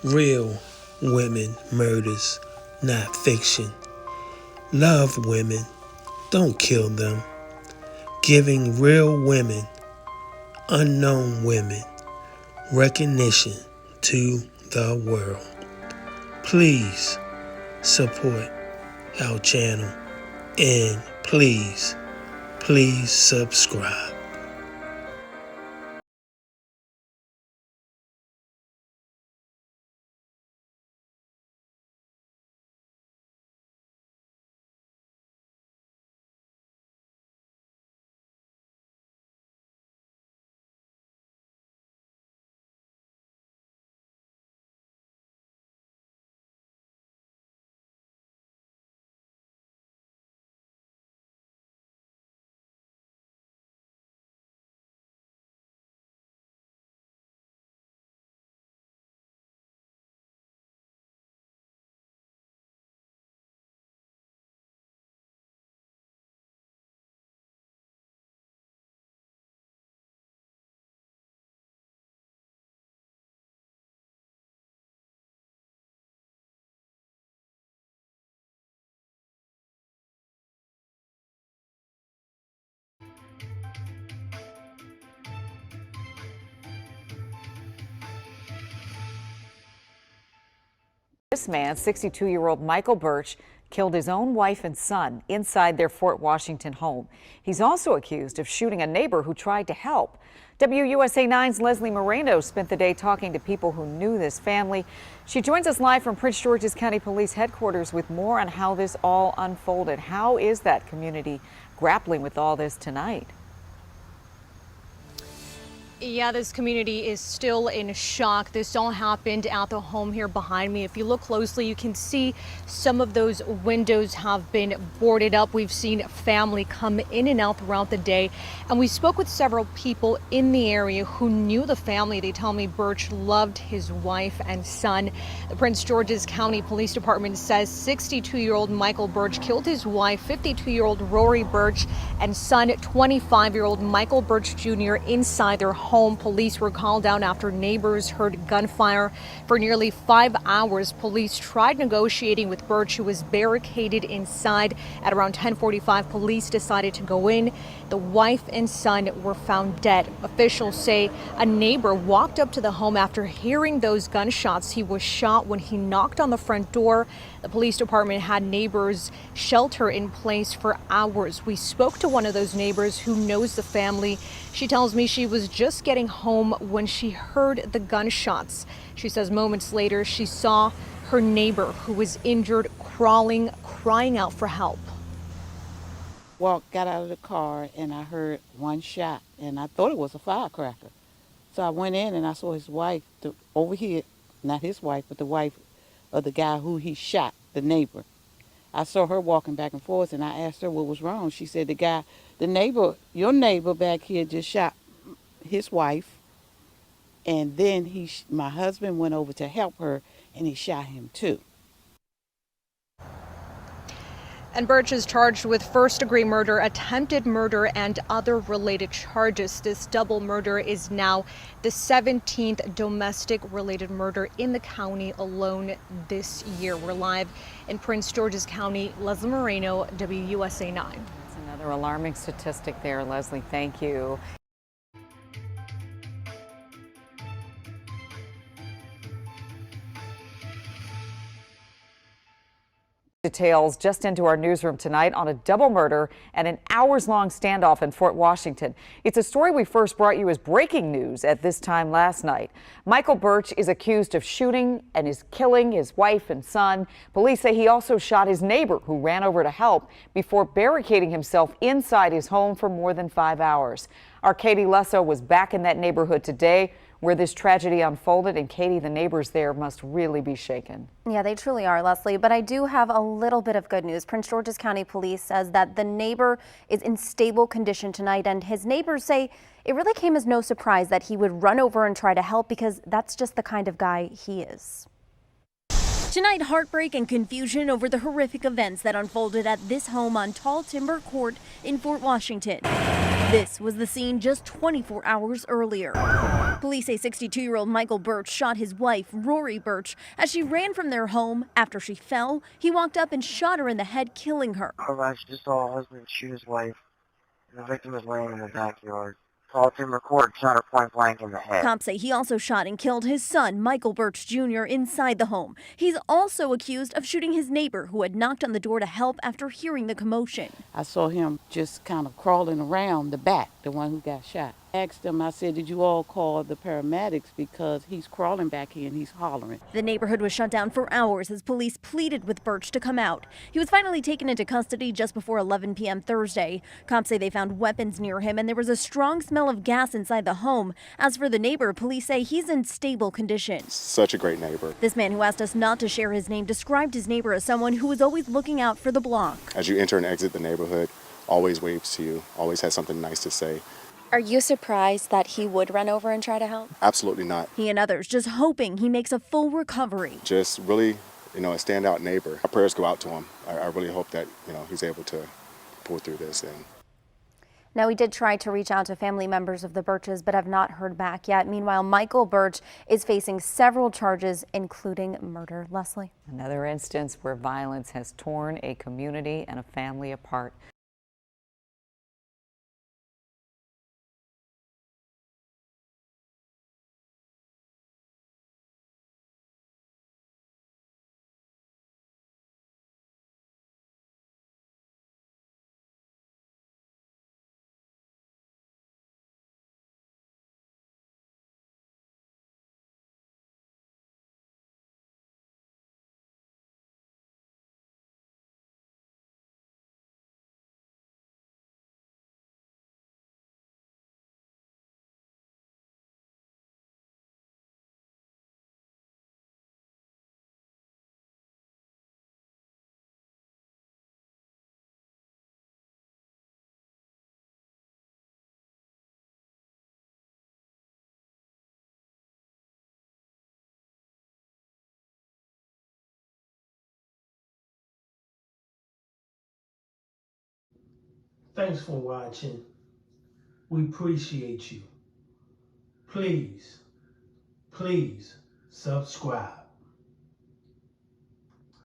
Real women murders, not fiction. Love women, don't kill them. Giving real women, unknown women, recognition to the world. Please support our channel and please subscribe. This man, 62-year-old Michael Burch, killed his own wife and son inside their Fort Washington home. He's also accused of shooting a neighbor who tried to help. WUSA 9's Leslie Moreno spent the day talking to people who knew this family. She joins us live from Prince George's County Police Headquarters with more on how this all unfolded. How is that community grappling with all this tonight? Yeah, this community is still in shock. This all happened at the home here behind me. If you look closely, you can see some of those windows have been boarded up. We've seen family come in and out throughout the day. And we spoke with several people in the area who knew the family. They tell me Burch loved his wife and son. The Prince George's County Police Department says 62-year-old Michael Burch killed his wife, 52-year-old Rori Burch, and son, 25-year-old Michael Burch Jr. inside their home. Police were called out after neighbors heard gunfire. For nearly 5 hours, police tried negotiating with Burch, who was barricaded inside. At around 10:45, police decided to go in. The wife and son were found dead. Officials say a neighbor walked up to the home after hearing those gunshots. He was shot when he knocked on the front door. The police department had neighbors shelter in place for hours. We spoke to one of those neighbors who knows the family. She tells me she was just getting home when she heard the gunshots. She says moments later she saw her neighbor, who was injured, crying out for help. Got out of the car and I heard one shot and I thought it was a firecracker. So I went in and I saw his wife over here, not his wife, but the wife of the guy who he shot, the neighbor. I saw her walking back and forth and I asked her what was wrong. She said your neighbor back here just shot his wife, and then my husband went over to help her and he shot him too. And Burch is charged with first-degree murder, attempted murder, and other related charges. This double murder is now the 17th domestic-related murder in the county alone this year. We're live in Prince George's County. Leslie Moreno, WUSA 9. That's another alarming statistic there, Leslie. Thank you. Details just into our newsroom tonight on a double murder and an hours-long standoff in Fort Washington. It's a story we first brought you as breaking news at this time last night. Michael Burch is accused of shooting and is killing his wife and son. Police say he also shot his neighbor, who ran over to help, before barricading himself inside his home for more than 5 hours. Our Katie Lesso was back in that neighborhood today where this tragedy unfolded, and Katie, the neighbors there must really be shaken. Yeah, they truly are, Leslie, but I do have a little bit of good news. Prince George's County Police says that the neighbor is in stable condition tonight, and his neighbors say it really came as no surprise that he would run over and try to help, because that's just the kind of guy he is. Tonight, heartbreak and confusion over the horrific events that unfolded at this home on Tall Timber Court in Fort Washington. This was the scene just 24 hours earlier. Police say 62-year-old Michael Burch shot his wife, Rori Burch, as she ran from their home. After she fell, he walked up and shot her in the head, killing her. I just saw a husband shoot his wife, and the victim was laying in the backyard. Called him, record, shot her point blank in the head. Cops say he also shot and killed his son, Michael Burch Jr., inside the home. He's also accused of shooting his neighbor, who had knocked on the door to help after hearing the commotion. I saw him just kind of crawling around the back, the one who got shot. I asked him, I said, did you all call the paramedics because he's crawling back here and he's hollering. The neighborhood was shut down for hours as police pleaded with Burch to come out. He was finally taken into custody just before 11 p.m. Thursday. Cops say they found weapons near him and there was a strong smell of gas inside the home. As for the neighbor, police say he's in stable condition. Such a great neighbor. This man, who asked us not to share his name, described his neighbor as someone who was always looking out for the block. As you enter and exit the neighborhood, always waves to you, always has something nice to say. Are you surprised that he would run over and try to help? Absolutely not. He and others just hoping he makes a full recovery. Just really, a standout neighbor. Our prayers go out to him. I really hope that, he's able to pull through this. Now, we did try to reach out to family members of the Burches, but have not heard back yet. Meanwhile, Michael Burch is facing several charges, including murder. Leslie. Another instance where violence has torn a community and a family apart. Thanks for watching. We appreciate you. Please subscribe.